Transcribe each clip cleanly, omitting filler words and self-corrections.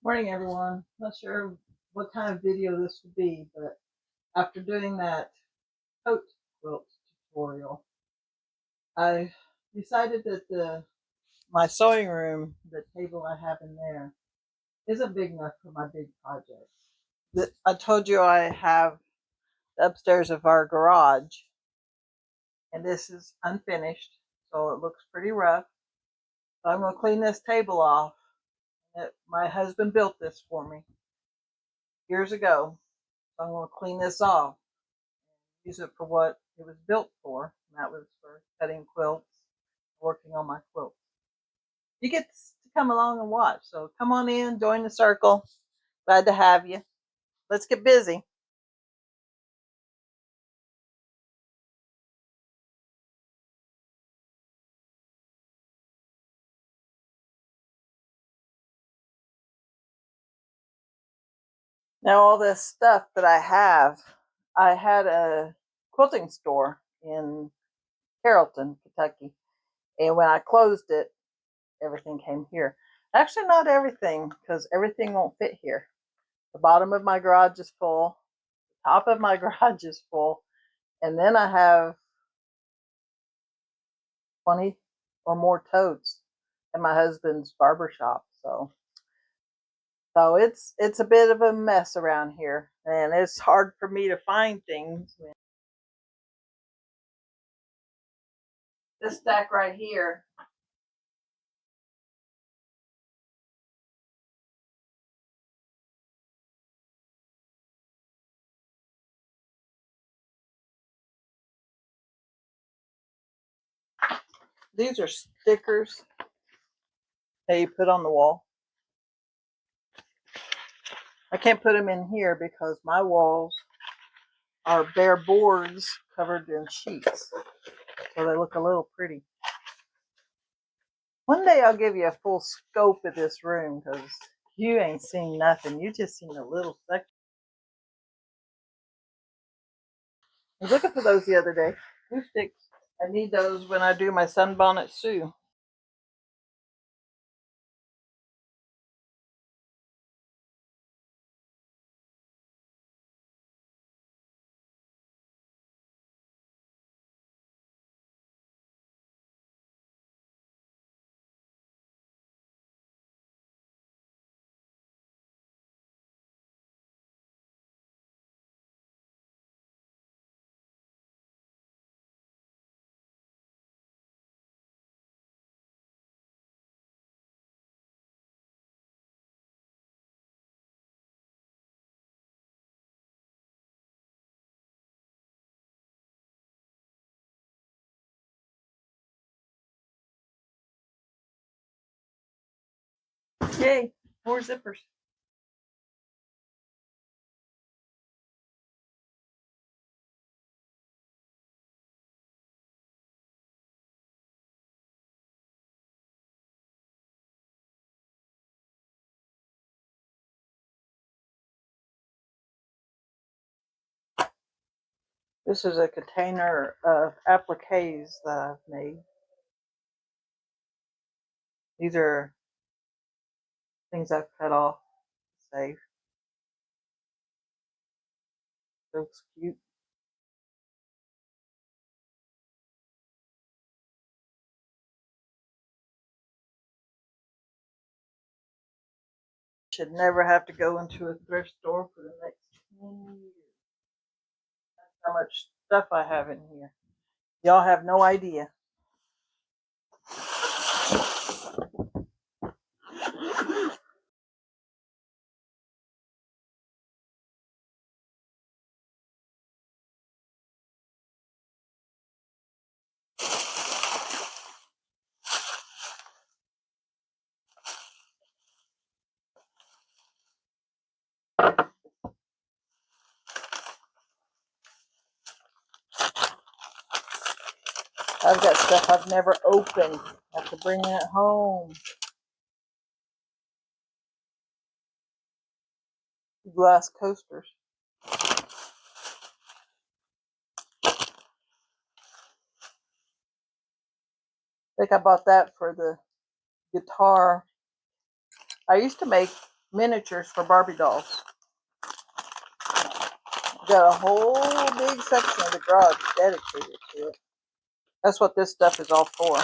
Morning, everyone. Not sure what kind of video this will be, but after doing that coat quilt tutorial, I decided that my sewing room, the table I have in there, isn't big enough for my big projects. I told you I have the upstairs of our garage, and this is unfinished, so it looks pretty rough. So I'm going to clean this table off. My husband built this for me years ago. So I'm going to clean this off, use it for what it was built for. And that was for cutting quilts, working on my quilts. You get to come along and watch. So come on in, join the circle. Glad to have you. Let's get busy. Now all this stuff that I had a quilting store in Carrollton, Kentucky. And when I closed it, everything came here. Actually, not everything, because everything won't fit here. The bottom of my garage is full. The top of my garage is full. And then I have 20 or more totes at my husband's barber shop. So it's a bit of a mess around here, and it's hard for me to find things. This stack right here, these are stickers that you put on the wall. I can't put them in here because my walls are bare boards covered in sheets, so they look a little pretty. One day I'll give you a full scope of this room, because you ain't seen nothing. You just seen a little section. I was looking for those the other day. Glue sticks. I need those when I do my sunbonnet Sue. Yay, more zippers. This is a container of appliques that I've made. These are things I've cut off to save. Looks cute. Should never have to go into a thrift store for the next 10 years. That's how much stuff I have in here. Y'all have no idea. I've got stuff I've never opened. I have to bring it home. Glass coasters. I think I bought that for the guitar. I used to make miniatures for Barbie dolls. Got a whole big section of the garage dedicated to it. That's what this stuff is all for.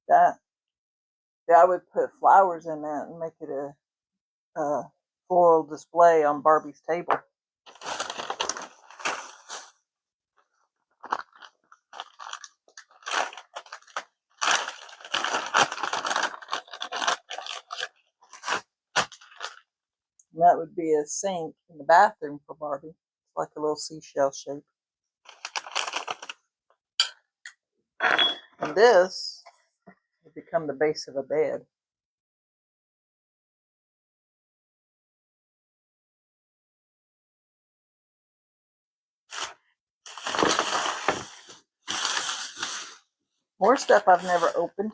That, yeah, I would put flowers in that and make it a floral display on Barbie's table. And that would be a sink in the bathroom for Barbie. It's like a little seashell shape. And this would become the base of a bed. More stuff I've never opened.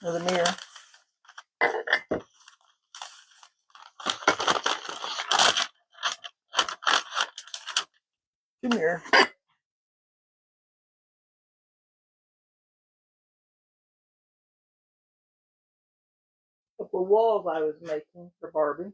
With a mirror. Two mirror. Couple walls I was making for Barbie.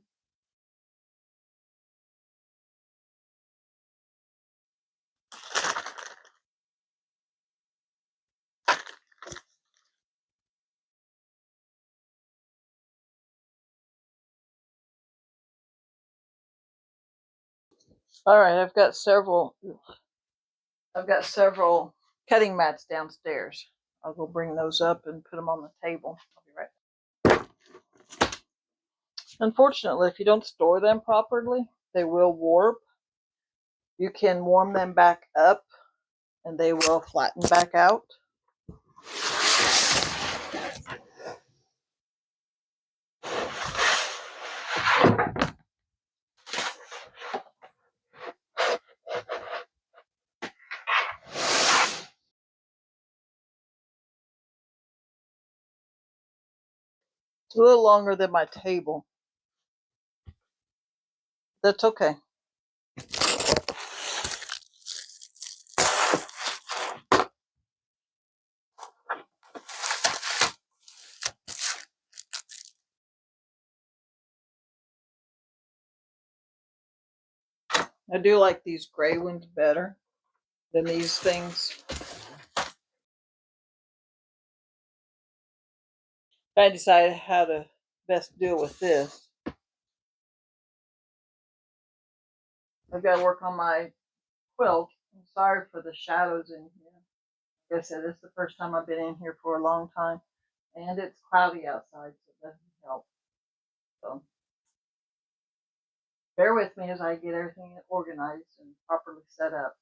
All right, I've got several cutting mats downstairs. I'll go bring those up and put them on the table. I'll be right back. Unfortunately, if you don't store them properly, they will warp. You can warm them back up and they will flatten back out. It's a little longer than my table. That's okay. I do like these gray ones better than these things. I decided how to best deal with this. I've got to work on my quilt. I'm sorry for the shadows in here. Like I said, this is the first time I've been in here for a long time, and it's cloudy outside, so it doesn't help. So bear with me as I get everything organized and properly set up.